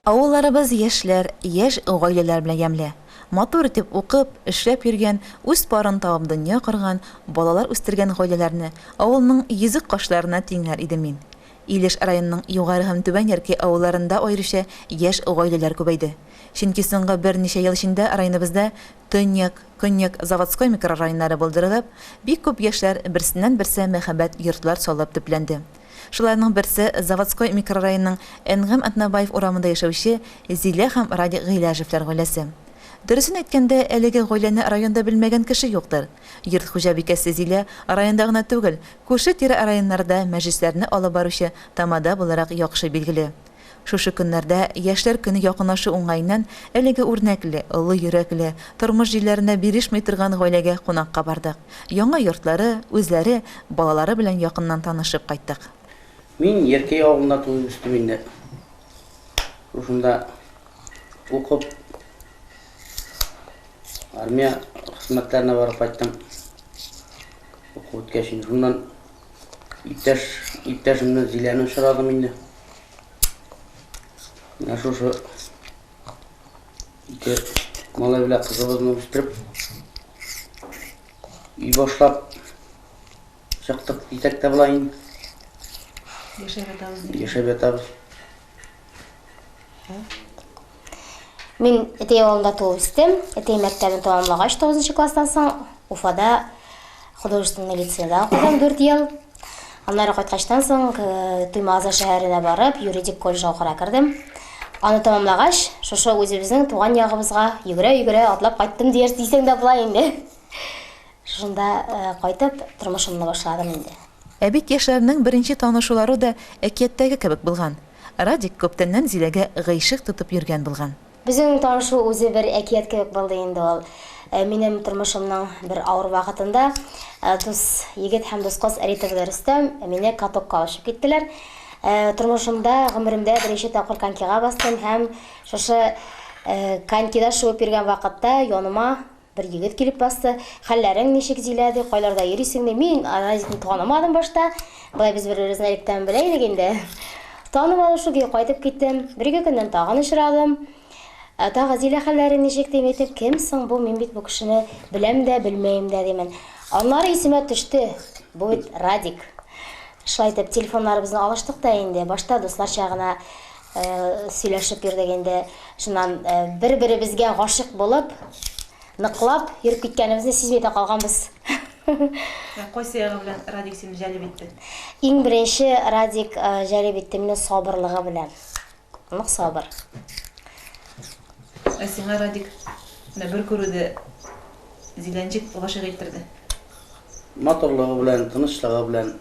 Авылларыбыз яшьләр, яшь гаиләләр белән ямьле. Матур итеп укып, эшләп йөргән, үз парын табып дөнья корган, балалар үстергән гаиләләрне авылның йөзек кашларына тиңләр идем мин. Илеш районының югары һәм түбән ярки авылларында аеруча яшь гаиләләр күбәйде. Чөнки соңгы берничә ел эчендә районыбызда Төньяк, Көньяк, Заводской микрорайоннары булдырылып, бик күп яшьләр берсеннән-берсе мәхәббәт йортлар салып төпләнде. Шуларның берсе Заводской микрорайонының Әнгам Атнабаев урамында яшәүче Зилә һәм Радик Гыйләжевләр гаиләсе. Дөресен әйткәндә, әлеге гаиләне районда белмәгән кеше юктыр. Йорт хуҗабикәсе Зилә районда гына түгел, күрше-тирә районнарда мәҗлесләрне алып баручы тамада буларак яхшы билгеле. Шушы көннәрдә яшьләр көне якынлашу уңайыннан әлеге үрнәкле, олы йөрәкле, тормыш җилләренә бирешмәй торган гаиләгә кунакка бардык. Яңа йортлары, үзләре, балалары белән якыннан танышып кайттык. Мин Еркей авылында туып үстем инде. Шунда укып армия хезмәтләренә барып кайттым. Укып үткәч, шуннан иптәшемне Зиләне очрадым инде. Менә шушы ике малай белән кызыбызны үстереп, үй башлап чыктык итәктә булайын. Яшәп ятабыз. Мин Әтей авылында туып үстем. Әтей мәктәбен тәмамлагач 9 класстан соң Уфада художественный лицейда укыдым 4 ел. Аннары кайткачтан соң Туймазы шәһәренә барып, юридик колледжга укырга кирдем. Аны тәмамлагач, шушы үзебезнең туган ягыбызга йөгерә-йөгерә атлап кайттым дисәң дә була инде. Шунда кайтып тормышымны башладым инде. Ә бит яшьләрнең беренче танышулары да әкияттәге кебек булган. Радик күптәннән Зиләгә гыйшык тотып йөргән булган. Безнең танышу үзе бер әкият кебек булды инде ул. Минем тормышымның бер авыр вакытында дус егет һәм дус кыз Ритовлар Рөстәм мине катокка алып киттеләр. Тормышымда, гомеремдә беренче тапкыр конькига бастым һәм шушы конькида шуып йөргән вакытта яныма bir егет килеп басты. Хәлләрең ничек Зилә ди, кайларда йөрисең ди? Мин Радикны танымадым башта. Болай без бер-беребезне электән белә идек инде. Танып алышуга кайтып киттем. Бер-ике көннән тагын очрадым. Тагы Зилә хәлләрең ничек дип әйтеп, кем соң бу? Мин бит бу кешене беләм дә, белмәем дә димен. Аннары исемә төште. Бу бит Радик. Шулай итеп телефоннарыбызны алыштык та инде. Башта дусларча гына сөйләшеп йөрдек инде. Шуннан бер-беребезгә гашык булып, ныклап йөреп киткәнебезне сизмәй дә калганбыз. Кайсы ягы белән Радик сине җәлеп итте? Иң беренче Радик җәлеп итте мине сабырлыгы белән. Нык сабыр. Ә сиңа Радик бер күрүдә Зиләнҗик гашык иттерде. Матурлыгы белән, тынычлыгы белән.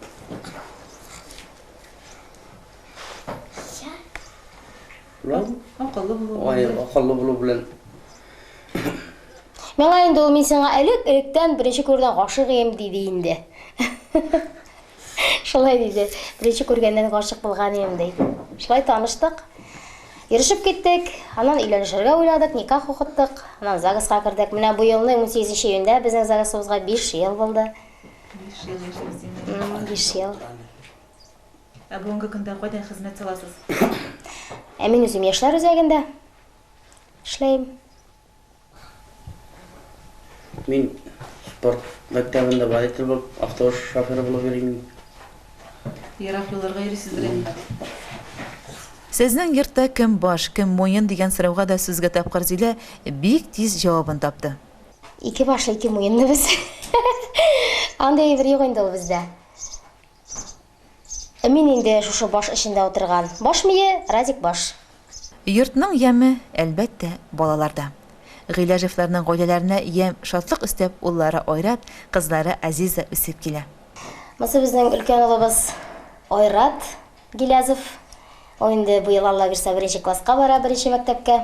Акыллы булу белән. Миңа инде ул мин сиңа электән беренче күргән гашык ем диде инде. Шулай диде. Беренче күргәннән гашык булган ем ди. Шулай таныштык. Йөрешеп киттек. Аннан өйләнешергә уйладык, никах укыттык. Аннан ЗАГСка кирдек. Менә бу елның 18 июньдә безнең ЗАГСыбызга 5 ел булды. 5 ел яшәдең. 5 ел. Ә бүгенге көндә кайда хезмәт саласыз? Мин үзем яшьләр үзәгендә эшләйм. Мин спорт мәктәбендә водитель булып, автобус шоферы булып йөрим. Ерак юлларга йөрисездер инде. Сезнең йортта кем баш, кем муен дигән сорауга да сүзгә тапкыр Зилә бик тиз җавабын тапты. Ике башлы, ике муенлы без. Андай бер юк инде ул бездә. Мин инде шушы баш эчендә утырган. Баш мие, Радик баш. Йортның яме, әлбәттә, балаларда. Гыйләҗевләрнең гаиләләренә ям шатлык өстәп уллары Айрат, кызлары Азиза үсеп килә. Мосы безнең өлкән улыбыз Айрат Гилязов. Ул инде бу ел Алла бирсә беренче класска бара, беренче мәктәпкә.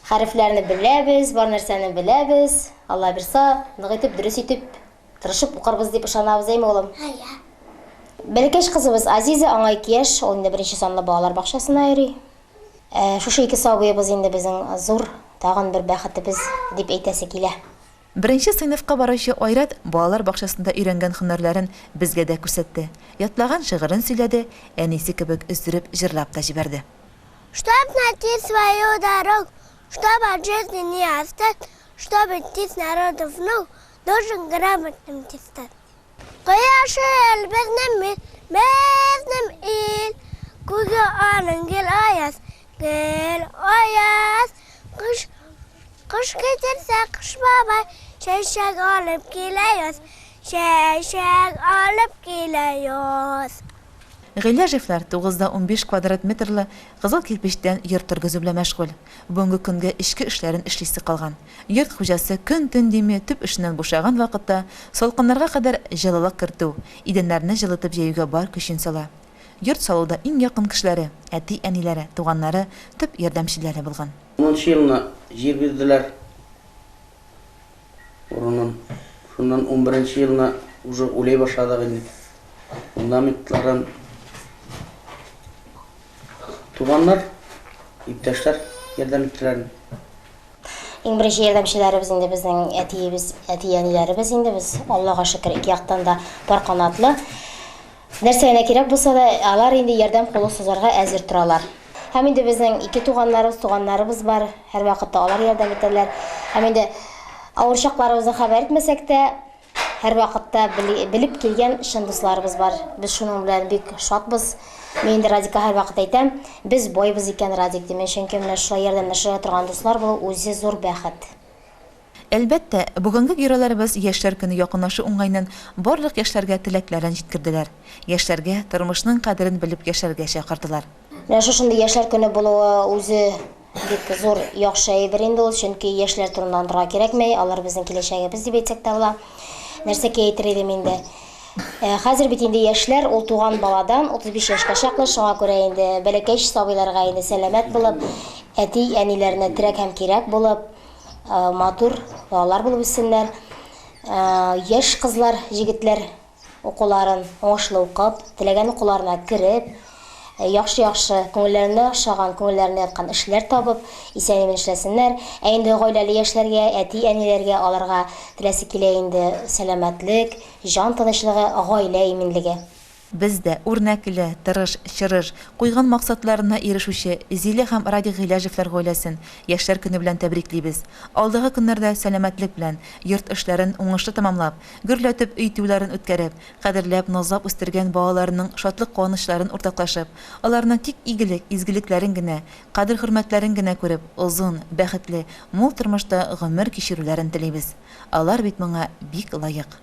Хәрефләрне беләбез, бар нәрсәне беләбез. Алла бирсә, нык итеп, дөрес итеп, тырышып укырбыз дип ышанабыз, әйме улым? Бәләкәч кызыбыз Азиза, аңа 2 яшь, ул инде беренче санлы балалар бакчасына йөри. Шушы ике сабыебыз инде безнең зур тагын бер бәхетебез дип әйтәсе килә. Беренче сыйныфка баручы Айрат балалар бакчасында өйрәнгән һөнәрләрен безгә дә күрсәтте. Ятлаган шигырын сөйләде, әнисе кебек өздереп җырлап та җибәрде. Чтобы найти свою дорогу, чтобы от жизни не остать, чтобы идти с народом в ногу, должен грамотным стать. Каяшы әлбәзнем ил, күгә аның гел аяс, кыш кетерсә кыш бабай, чәчәк алып килә яз. Гыйләҗевләр 9-15 квадрат метрлы кызыл кирпечтән йорт тергезү белән мәшгуль. Бүгенге көнгә эчке эшләрен эшлисе калган. Йорт хуҗасы көн-төн дими төп эшеннән бушаган вакытта салкыннарга кадәр җылылык кертү, идәннәрне җылытып җәюгә бар көчен сала. Йорт салуда иң якын кешеләре, әти-әниләре, туганнары, төп ярдәмчеләре булган. 10 елына җир бирделәр. Шуннан 11 елына уже үлей башладык инде. Фундаментларын туганнар, иптәшләр ярдәм иттеләр. Иң беренче ярдәмчеләребез инде безнең әти-әниләребез инде без Аллага шөкер ике яктан да пар канатлы. Нәрсә генә кирәк булса да, алар инде ярдәм кулы сузарга әзер торалар. Һәм инде безнең ике туганнарыбыз бар, һәр вакытта алар ярдәм итәләр. Һәм инде авыр чакларыбызны хәбәр итмәсәк тә, һәр вакытта белеп килгән шын дусларыбыз бар. Без шуның белән бик шатбыз. Мен инде Радикка һәр вакыт әйтәм, без байбыз икән Радик димән, чөнки менә шулай ярдәмләшә торган дуслар булу үзе зур бәхет. Әлбәттә, бүгенге геройларыбыз яшьләр көне якынлашу уңайнан барлык яшьләргә теләкләрен җиткерделәр. Яшьләргә тормышның кадерен белеп яшәргә чакырдылар. Менә шушындый яшьләр көне булуы үзе бик зур яхшы әйбер инде ул, чөнки яшьләр турында торга кирәкмәй, алар безнең киләчәгебез дип әйтсәк тә була. Нәрсәгә әйтер идем инде? Хәзер бит инде яшьләр ул туган баладан 35 яшькә чаклы, шуңа күрә инде бәләкәй сабыйларга инде сәламәт булып, әти-әниләренә терәк һәм кирәк булып, матур балалар булып үссеннәр. Яшь кызлар, җегетләр укуларын уңышлы укып, теләгән укуларына кереп, яхшы күңелләренә ошаган, күңелләренә яткан эшләр табып, исән-имин эшләсеннәр. Инде гаиләле яшьләргә, әти-әниләргә аларга теләсе килә инде сәламәтлек, җан тынычлыгы, гаилә иминлеге. Бездә үрнәкле, тырыш, чырыш, куйган максатларына ирешүче Зилә һәм Радик Гыйләҗевләр гаиләсен яшьләр көне белән тәбриклибез. Алдагы көннәрдә сәламәтлек белән, йорт эшләрен уңышлы тамамлап, гөрләтеп өй тиюләрен үткәреп, кадерләп, назлап үстергән балаларының шатлык куанычларын уртаклашып, аларның тик игелек, изгелекләрен генә, кадер-хөрмәтләрен генә күреп, озын, бәхетле, мул тормышта гомер кичерүләрен телибез. Алар бит моңа бик лаек.